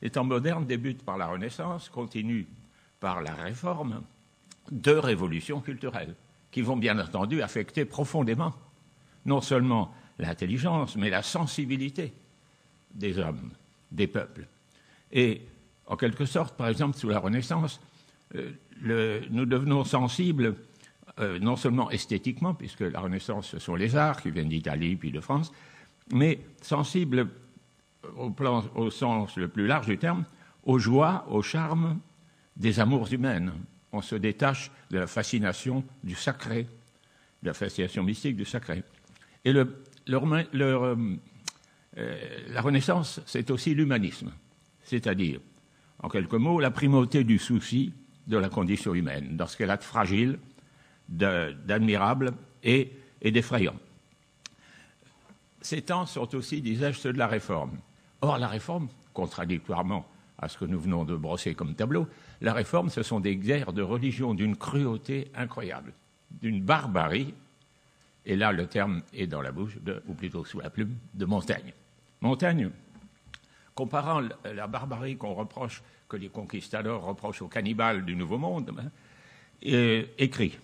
Les temps modernes débutent par la Renaissance, continuent par la Réforme, deux révolutions culturelles qui vont bien entendu affecter profondément non seulement l'intelligence, mais la sensibilité des hommes, des peuples. Et en quelque sorte, par exemple, sous la Renaissance, nous devenons sensibles, non seulement esthétiquement, puisque la Renaissance, ce sont les arts qui viennent d'Italie puis de France, mais sensibles au sens le plus large du terme, aux joies, au charme des amours humaines. On se détache de la fascination du sacré, de la fascination mystique du sacré. Et la Renaissance, c'est aussi l'humanisme, c'est-à-dire, en quelques mots, la primauté du souci de la condition humaine, dans ce qu'elle a de fragile, d'admirable et d'effrayant. Ces temps sont aussi, disais-je, ceux de la Réforme. Or, la Réforme, contradictoirement à ce que nous venons de brosser comme tableau, la Réforme, ce sont des guerres de religion d'une cruauté incroyable, d'une barbarie, et là, le terme est dans la bouche, ou plutôt sous la plume, de Montaigne. Montaigne, comparant la barbarie que les conquistadors reprochent aux cannibales du Nouveau Monde, écrit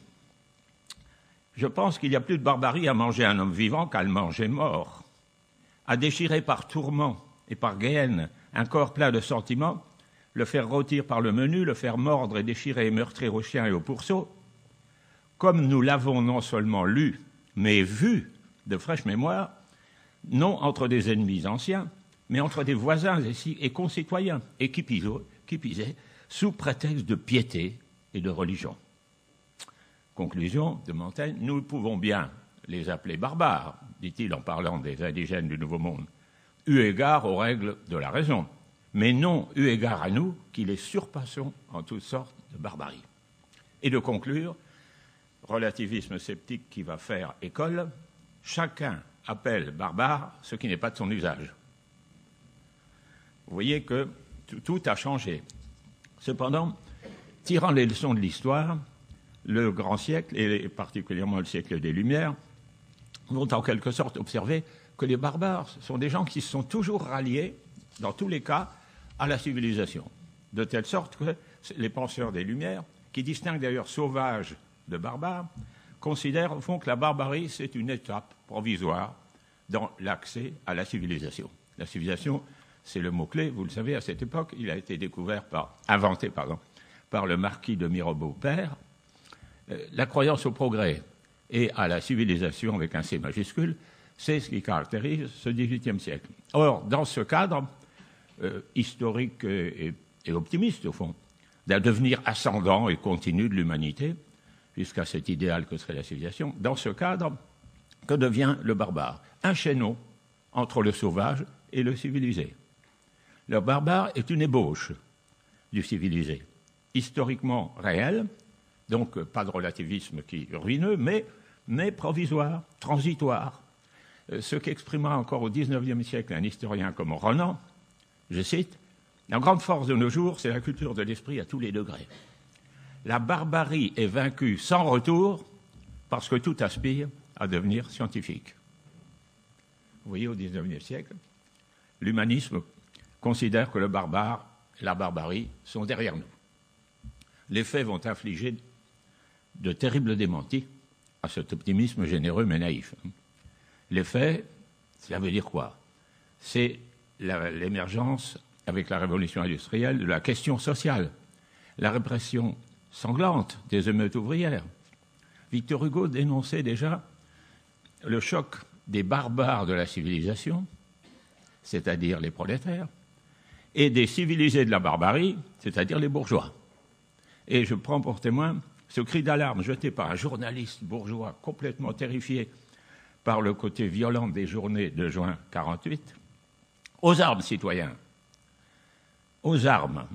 « Je pense qu'il y a plus de barbarie à manger un homme vivant qu'à le manger mort. À déchirer par tourment et par gaine un corps plein de sentiments, le faire rôtir par le menu, le faire mordre et déchirer et meurtrir aux chiens et aux pourceaux, comme nous l'avons non seulement lu, mais vu de fraîche mémoire, non entre des ennemis anciens, mais entre des voisins et concitoyens, et qui pisaient, sous prétexte de piété et de religion. » Conclusion de Montaigne, nous pouvons bien les appeler barbares, dit-il en parlant des indigènes du Nouveau Monde, eu égard aux règles de la raison, mais non eu égard à nous qui les surpassons en toutes sortes de barbarie. Et de conclure, relativisme sceptique qui va faire école, chacun appelle barbare ce qui n'est pas de son usage. Vous voyez que tout a changé. Cependant, tirant les leçons de l'histoire, le grand siècle, et particulièrement le siècle des Lumières, vont en quelque sorte observer que les barbares sont des gens qui se sont toujours ralliés, dans tous les cas, à la civilisation. De telle sorte que les penseurs des Lumières, qui distinguent d'ailleurs sauvages de barbares, considèrent au fond que la barbarie, c'est une étape provisoire dans l'accès à la civilisation. La civilisation, c'est le mot-clé, vous le savez, à cette époque, il a été inventé par le marquis de Mirabeau père. La croyance au progrès et à la civilisation avec un C majuscule, c'est ce qui caractérise ce XVIIIe siècle. Or, dans ce cadre historique et optimiste, au fond, d'un devenir ascendant et continu de l'humanité, jusqu'à cet idéal que serait la civilisation, dans ce cadre, que devient le barbare? Un chaînon entre le sauvage et le civilisé. Le barbare est une ébauche du civilisé, historiquement réel, donc pas de relativisme qui est ruineux, mais provisoire, transitoire. Ce qu'exprimera encore au XIXe siècle un historien comme Renan, je cite, « La grande force de nos jours, c'est la culture de l'esprit à tous les degrés. La barbarie est vaincue sans retour parce que tout aspire à devenir scientifique. » Vous voyez, au XIXe siècle, l'humanisme considère que la barbarie sont derrière nous. Les faits vont infliger de terribles démentis à cet optimisme généreux mais naïf. Les faits, cela veut dire quoi? C'est l'émergence, avec la révolution industrielle, de la question sociale, la répression sanglante des émeutes ouvrières. Victor Hugo dénonçait déjà le choc des barbares de la civilisation, c'est-à-dire les prolétaires, et des civilisés de la barbarie, c'est-à-dire les bourgeois. Et je prends pour témoin ce cri d'alarme jeté par un journaliste bourgeois complètement terrifié par le côté violent des journées de juin 1948. Aux armes, citoyens, aux armes.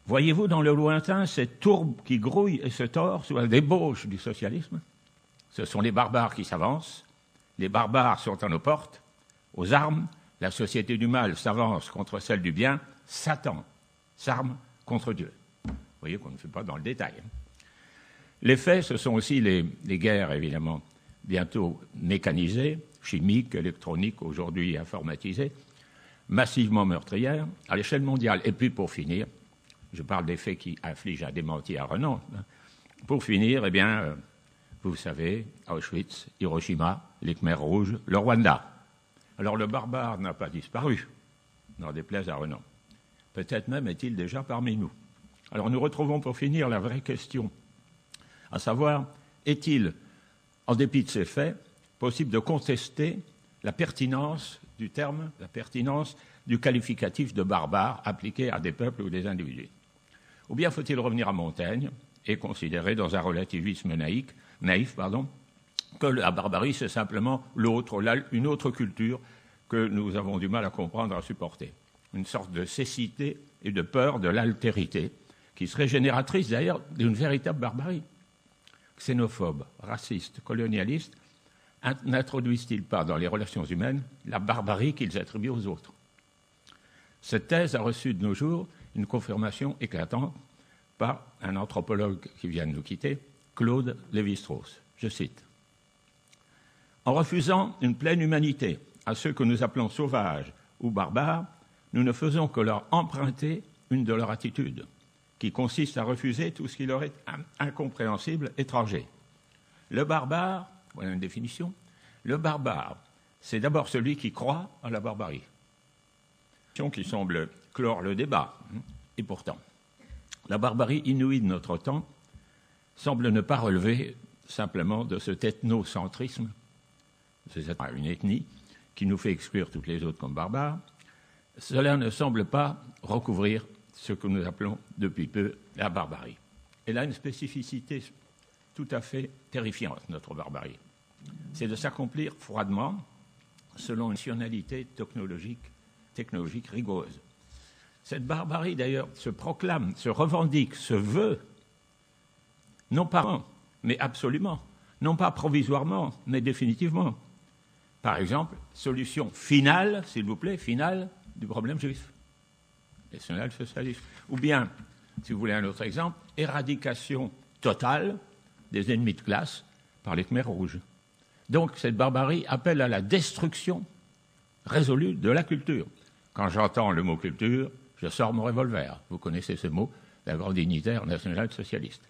Voyez-vous dans le lointain cette tourbe qui grouille et se tord sous la débauche du socialisme? Ce sont les barbares qui s'avancent. Les barbares sont à nos portes. Aux armes, la société du mal s'avance contre celle du bien. Satan s'arme contre Dieu. Vous voyez qu'on ne fait pas dans le détail. Les faits, ce sont aussi les guerres, évidemment, bientôt mécanisées, chimiques, électroniques, aujourd'hui informatisées, massivement meurtrière à l'échelle mondiale. Et puis, pour finir, je parle des faits qui infligent un démenti à Renan. Pour finir, eh bien, vous savez, Auschwitz, Hiroshima, les Khmers rouges, le Rwanda. Alors, le barbare n'a pas disparu, n'en déplaise à Renan. Peut-être même est-il déjà parmi nous. Alors, nous retrouvons pour finir la vraie question, à savoir, est-il, en dépit de ces faits, possible de contester la pertinence du terme, la pertinence du qualificatif de barbare appliqué à des peuples ou des individus? Ou bien faut-il revenir à Montaigne et considérer dans un relativisme naïf, que la barbarie, c'est simplement une autre culture que nous avons du mal à comprendre, à supporter. Une sorte de cécité et de peur de l'altérité, qui serait génératrice d'ailleurs d'une véritable barbarie. Xénophobes, racistes, colonialistes, n'introduisent-ils pas dans les relations humaines la barbarie qu'ils attribuent aux autres? Cette thèse a reçu de nos jours une confirmation éclatante par un anthropologue qui vient de nous quitter, Claude Lévi-Strauss. Je cite: « En refusant une pleine humanité à ceux que nous appelons sauvages ou barbares, nous ne faisons que leur emprunter une de leurs attitudes, qui consiste à refuser tout ce qui leur est incompréhensible, étranger. Le barbare, voilà une définition, le barbare, c'est d'abord celui qui croit à la barbarie. » Qui semble clore le débat. Et pourtant, la barbarie inouïe de notre temps semble ne pas relever simplement de cet ethnocentrisme, c'est une ethnie qui nous fait exclure toutes les autres comme barbares. Cela ne semble pas recouvrir ce que nous appelons depuis peu la barbarie. Elle a une spécificité tout à fait terrifiante, notre barbarie. C'est de s'accomplir froidement selon une nationalité technologique rigoureuse. Cette barbarie, d'ailleurs, se proclame, se revendique, se veut, non pas, mais absolument, non pas provisoirement, mais définitivement. Par exemple, solution finale, s'il vous plaît, finale du problème juif, national-socialiste. Ou bien, si vous voulez un autre exemple, éradication totale des ennemis de classe par les Khmers rouges. Donc, cette barbarie appelle à la destruction résolue de la culture. Quand j'entends le mot culture, je sors mon revolver. Vous connaissez ce mot, d'un grand dignitaire national-socialiste.